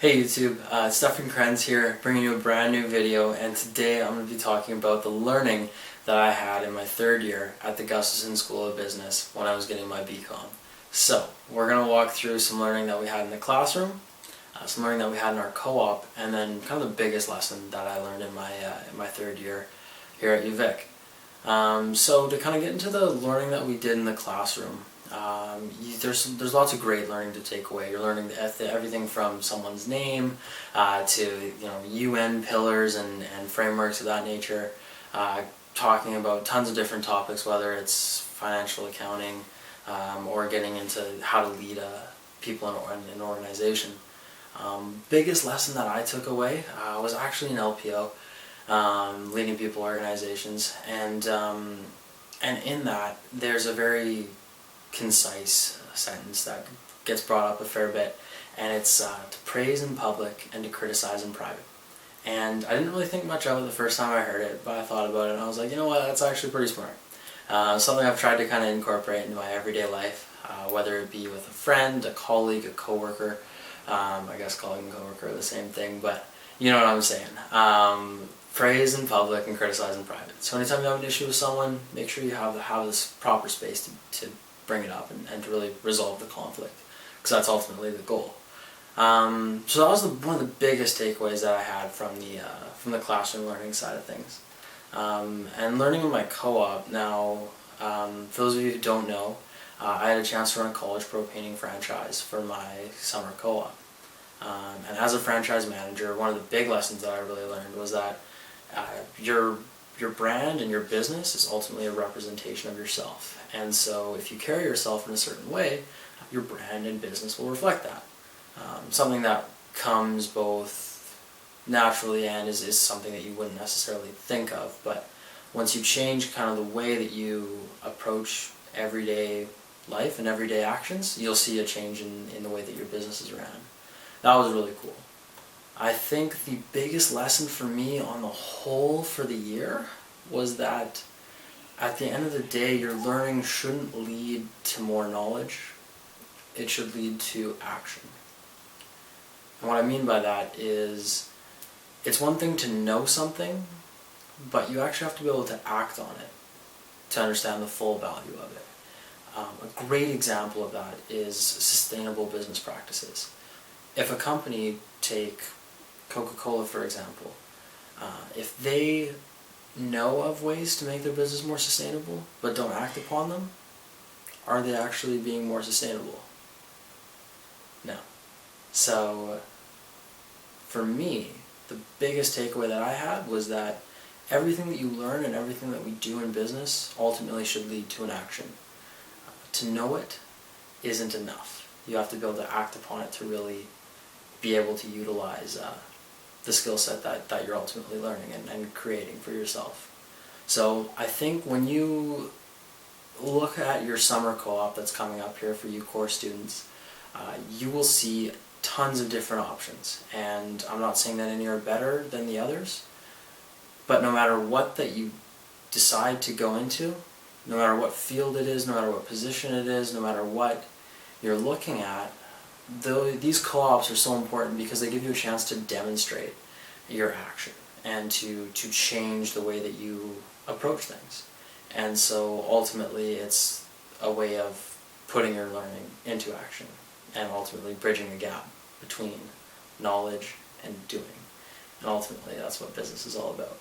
Hey YouTube, it's Stefan Krenz here, bringing you a brand new video, and today I'm going to be talking about the learning that I had in my third year at the Gustavson School of Business when I was getting my BCom. So, we're going to walk through some learning that we had in the classroom, some learning that we had in our co-op, and then kind of the biggest lesson that I learned in my third year here at UVic. So to kind of get into the learning that we did in the classroom, there's lots of great learning to take away. You're learning everything from someone's name to UN pillars and frameworks of that nature. Talking about tons of different topics, whether it's financial accounting or getting into how to lead people in an organization. Biggest lesson that I took away was actually an LPO, leading people organizations, and in that there's a very concise sentence that gets brought up a fair bit, and it's to praise in public and to criticize in private. And I didn't really think much of it the first time I heard it, but I thought about it and I was like, you know what, that's actually pretty smart. Something I've tried to kind of incorporate into my everyday life, whether it be with a friend, a colleague, a coworker. I guess colleague and coworker are the same thing, but you know what I'm saying. Praise in public and criticize in private. So anytime you have an issue with someone, make sure you have this proper space to bring it up and to really resolve the conflict, because that's ultimately the goal. So that was one of the biggest takeaways that I had from the classroom learning side of things. And learning in my co-op now, for those of you who don't know, I had a chance to run a college pro painting franchise for my summer co-op. And as a franchise manager, one of the big lessons that I really learned was that your brand and your business is ultimately a representation of yourself. And so if you carry yourself in a certain way, your brand and business will reflect that. Something that comes both naturally and is something that you wouldn't necessarily think of, but once you change kind of the way that you approach everyday life and everyday actions, you'll see a change in the way that your business is ran. That was really cool. I think the biggest lesson for me on the whole for the year was that at the end of the day, your learning shouldn't lead to more knowledge. It should lead to action. And what I mean by that is, it's one thing to know something, but you actually have to be able to act on it to understand the full value of it. A great example of that is sustainable business practices. If a company, take Coca-Cola for example, if they know of ways to make their business more sustainable but don't act upon them, are they actually being more sustainable? No. So for me, the biggest takeaway that I had was that everything that you learn and everything that we do in business ultimately should lead to an action. To know it isn't enough. You have to be able to act upon it to really be able to utilize the skill set that you're ultimately learning and creating for yourself. So I think when you look at your summer co-op that's coming up here for you core students, you will see tons of different options. And I'm not saying that any are better than the others, but no matter what that you decide to go into, no matter what field it is, no matter what position it is, no matter what you're looking at, these co-ops are so important because they give you a chance to demonstrate your action and to change the way that you approach things. And so ultimately it's a way of putting your learning into action and ultimately bridging the gap between knowledge and doing. And ultimately that's what business is all about.